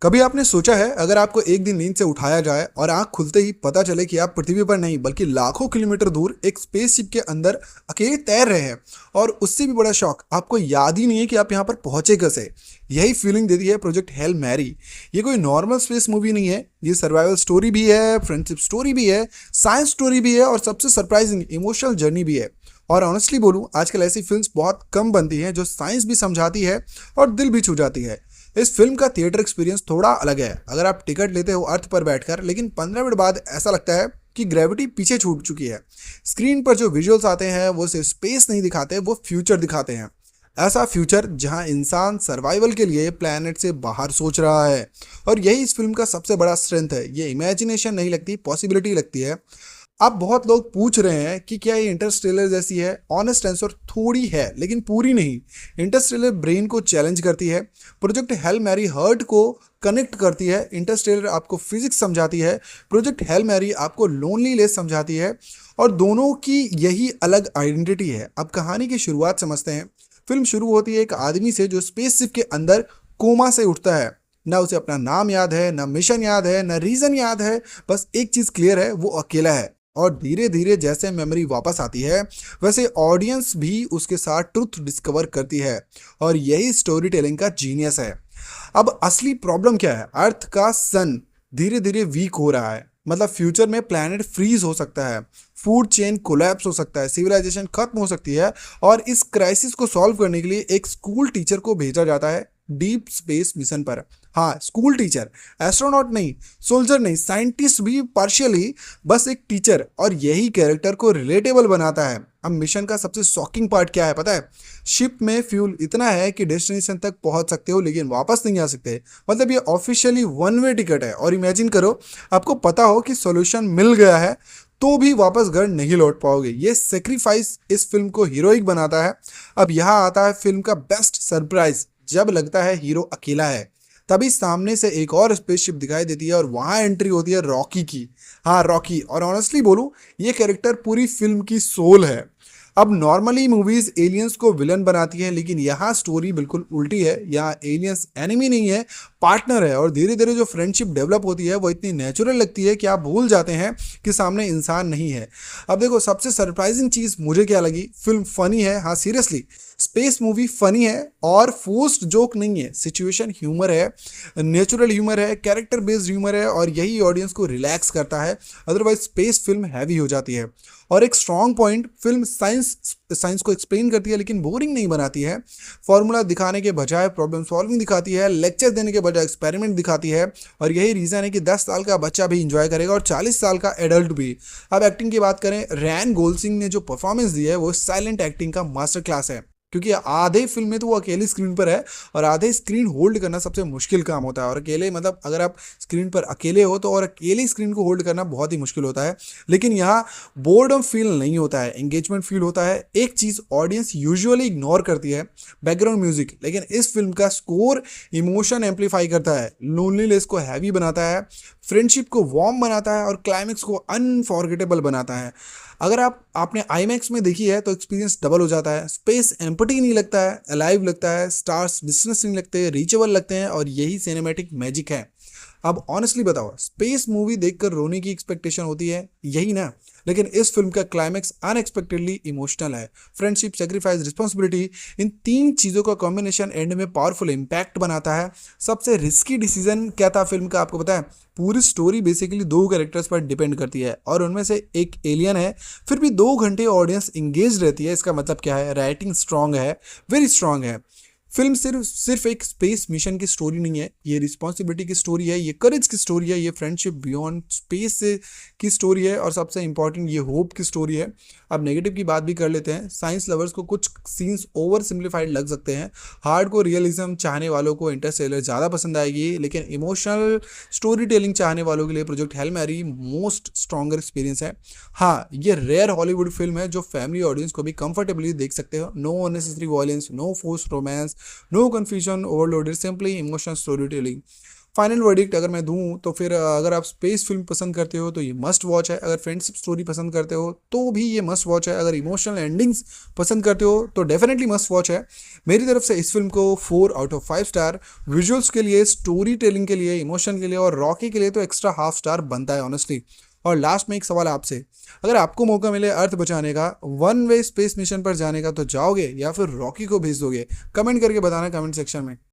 कभी आपने सोचा है अगर आपको एक दिन नींद से उठाया जाए और आंख खुलते ही पता चले कि आप पृथ्वी पर नहीं बल्कि लाखों किलोमीटर दूर एक स्पेसशिप के अंदर अकेले तैर रहे हैं। और उससे भी बड़ा शौक आपको याद ही नहीं है कि आप यहाँ पर पहुंचे कैसे। यही फीलिंग देती है प्रोजेक्ट हेल मैरी। ये कोई नॉर्मल स्पेस मूवी नहीं है, ये सर्वाइवल स्टोरी भी है, फ्रेंडशिप स्टोरी भी है, साइंस स्टोरी भी है और सबसे सरप्राइजिंग इमोशनल जर्नी भी है। और ऑनेस्टली बोलूं, आजकल ऐसी फिल्म्स बहुत कम बनती हैं जो साइंस भी समझाती है और दिल भी छू जाती है। इस फिल्म का थिएटर एक्सपीरियंस थोड़ा अलग है। अगर आप टिकट लेते हो अर्थ पर बैठकर, लेकिन 15 मिनट बाद ऐसा लगता है कि ग्रेविटी पीछे छूट चुकी है। स्क्रीन पर जो विजुअल्स आते हैं वो सिर्फ स्पेस नहीं दिखाते, वो फ्यूचर दिखाते हैं। ऐसा फ्यूचर जहां इंसान सर्वाइवल के लिए प्लेनेट से बाहर सोच रहा है। और यही इस फिल्म का सबसे बड़ा स्ट्रेंथ है। ये इमेजिनेशन नहीं लगती, पॉसिबिलिटी लगती है। अब बहुत लोग पूछ रहे हैं कि क्या ये इंटरस्टेलर जैसी है। ऑनेस्ट आंसर थोड़ी है, लेकिन पूरी नहीं। इंटरस्टेलर ब्रेन को चैलेंज करती है, प्रोजेक्ट हेल मैरी हर्ट को कनेक्ट करती है। इंटरस्टेलर आपको फिजिक्स समझाती है, प्रोजेक्ट हेल मैरी आपको लोनलीनेस समझाती है। और दोनों की यही अलग आइडेंटिटी है। अब कहानी की शुरुआत समझते हैं। फिल्म शुरू होती है एक आदमी से जो स्पेसशिप के अंदर कोमा से उठता है। ना उसे अपना नाम याद है, ना मिशन याद है, ना रीजन याद है। बस एक चीज क्लियर है, वो अकेला है। और धीरे धीरे जैसे मेमोरी वापस आती है, वैसे ऑडियंस भी उसके साथ ट्रुथ डिस्कवर करती है। और यही स्टोरी टेलिंग का जीनियस है। अब असली प्रॉब्लम क्या है? अर्थ का सन धीरे धीरे वीक हो रहा है। मतलब फ्यूचर में प्लैनेट फ्रीज हो सकता है, फूड चेन कोलैप्स हो सकता है, सिविलाइजेशन खत्म हो सकती है। और इस क्राइसिस को सॉल्व करने के लिए एक स्कूल टीचर को भेजा जाता है डीप स्पेस मिशन पर। हाँ, स्कूल टीचर, एस्ट्रोनॉट नहीं, सोल्जर नहीं, साइंटिस्ट भी पार्शियली, बस एक टीचर। और यही कैरेक्टर को रिलेटेबल बनाता है। अब मिशन का सबसे शॉकिंग पार्ट क्या है पता है? शिप में फ्यूल इतना है कि डेस्टिनेशन तक पहुंच सकते हो, लेकिन वापस नहीं आ सकते। मतलब ये ऑफिशियली वन वे टिकट है। और इमेजिन करो, आपको पता हो कि सॉल्यूशन मिल गया है, तो भी वापस घर नहीं लौट पाओगे। ये सेक्रीफाइस इस फिल्म को हीरोइक बनाता है। अब यहाँ आता है फिल्म का बेस्ट सरप्राइज। जब लगता है हीरो अकेला है, तभी सामने से एक और स्पेसशिप दिखाई देती है और वहां एंट्री होती है रॉकी की। हाँ, रॉकी। और ऑनेस्टली बोलूं, ये कैरेक्टर पूरी फिल्म की सोल है। अब नॉर्मली मूवीज एलियंस को विलन बनाती है, लेकिन यहाँ स्टोरी बिल्कुल उल्टी है। यहाँ एलियंस एनिमी नहीं है, पार्टनर है। और धीरे धीरे जो फ्रेंडशिप डेवलप होती है वो इतनी नेचुरल लगती है कि आप भूल जाते हैं कि सामने इंसान नहीं है। अब देखो, सबसे सरप्राइजिंग चीज मुझे क्या लगी, फिल्म फनी है। हाँ, सीरियसली स्पेस मूवी फनी है और फोर्स्ड जोक नहीं है। सिचुएशन ह्यूमर है, नेचुरल ह्यूमर है, कैरेक्टर बेस्ड ह्यूमर है। और यही ऑडियंस को रिलैक्स करता है। अदरवाइज स्पेस फिल्म हैवी हो जाती है। और एक स्ट्रॉन्ग पॉइंट, फिल्म साइंस को एक्सप्लेन करती है, लेकिन बोरिंग नहीं बनाती है। फॉर्मूला दिखाने के बजाय प्रॉब्लम सॉल्विंग दिखाती है, लेक्चर देने के बजाय एक्सपेरिमेंट दिखाती है। और यही रीजन है कि 10 साल का बच्चा भी इंजॉय करेगा और 40 साल का एडल्ट भी। अब एक्टिंग की बात करें, रैन गोल्सिंग ने जो परफॉर्मेंस दी है वो साइलेंट एक्टिंग का मास्टर क्लास है। क्योंकि आधे फिल्म में तो वो अकेली स्क्रीन पर है, और आधे स्क्रीन होल्ड करना सबसे मुश्किल काम होता है। और अकेले मतलब अगर आप स्क्रीन पर अकेले हो तो और अकेले स्क्रीन को होल्ड करना बहुत ही मुश्किल होता है। लेकिन यहाँ बोर्डम फील नहीं होता है, एंगेजमेंट फील होता है। एक चीज ऑडियंस यूजुअली इग्नोर करती है, बैकग्राउंड म्यूजिक। लेकिन इस फिल्म का स्कोर इमोशन एम्पलीफाई करता है, लोनलीनेस को हैवी बनाता है, फ्रेंडशिप को वार्म बनाता है और क्लाइमेक्स को अनफॉरगेटेबल बनाता है। अगर आपने आईमैक्स में देखी है तो एक्सपीरियंस डबल हो जाता है। स्पेस एम्पटी नहीं लगता है, अलाइव लगता है, स्टार्स डिस्टेंस नहीं लगते, रीचेबल लगते हैं। और यही सिनेमैटिक मैजिक है। अब ऑनेस्टली बताओ, स्पेस मूवी देखकर रोने की एक्सपेक्टेशन होती है, यही ना? लेकिन इस फिल्म का क्लाइमैक्स अनएक्सपेक्टेडली इमोशनल है। फ्रेंडशिप, सेक्रीफाइस, रिस्पॉन्सिबिलिटी, इन तीन चीज़ों का कॉम्बिनेशन एंड में पावरफुल इम्पैक्ट बनाता है। सबसे रिस्की डिसीजन क्या था फिल्म का, आपको पता है? पूरी स्टोरी बेसिकली दो कैरेक्टर्स पर डिपेंड करती है और उनमें से एक एलियन है। फिर भी 2 घंटे ऑडियंस इंगेज रहती है। इसका मतलब क्या है? राइटिंग स्ट्रांग है, वेरी स्ट्रांग है। फिल्म सिर्फ एक स्पेस मिशन की स्टोरी नहीं है, ये रिस्पॉन्सिबिलिटी की स्टोरी है, ये करेज की स्टोरी है, ये फ्रेंडशिप बियॉन्ड स्पेस से की स्टोरी है, और सबसे इंपॉर्टेंट ये होप की स्टोरी है। अब नेगेटिव की बात भी कर लेते हैं। साइंस लवर्स को कुछ सीन्स ओवर सिंप्लीफाइड लग सकते हैं। हार्ड को रियलिज्म चाहने वालों को इंटरस्टेलर ज़्यादा पसंद आएगी, लेकिन इमोशनल स्टोरी टेलिंग चाहने वालों के लिए project Hail Mary most stronger experience है। हाँ, ये रेयर हॉलीवुड फिल्म है जो फैमिली ऑडियंस को भी कंफर्टेबली देख सकते हो। No unnecessary violence, no force romance, no confusion overloaded, simply emotional storytelling. Final verdict अगर मैं दूं तो फिर अगर आप स्पेस फिल्म पसंद करते हो तो ये मस्ट वॉच है, अगर फ्रेंडशिप स्टोरी पसंद करते हो तो भी ये मस्ट वॉच है, अगर इमोशनल एंडिंग्स पसंद करते हो तो डेफिनेटली मस्ट वॉच है। मेरी तरफ से इस फिल्म को 4/5 स्टार। विजुअल्स के लिए, स्टोरी टेलिंग के लिए, इमोशन के लिए और रॉकी के लिए तो एक्स्ट्रा हाफ स्टार बनता है ऑनेस्टली। और लास्ट में एक सवाल आपसे, अगर आपको मौका मिले अर्थ बचाने का, वन वे स्पेस मिशन पर जाने का, तो जाओगे या फिर रॉकी को भेज दोगे? कमेंट करके बताना कमेंट सेक्शन में।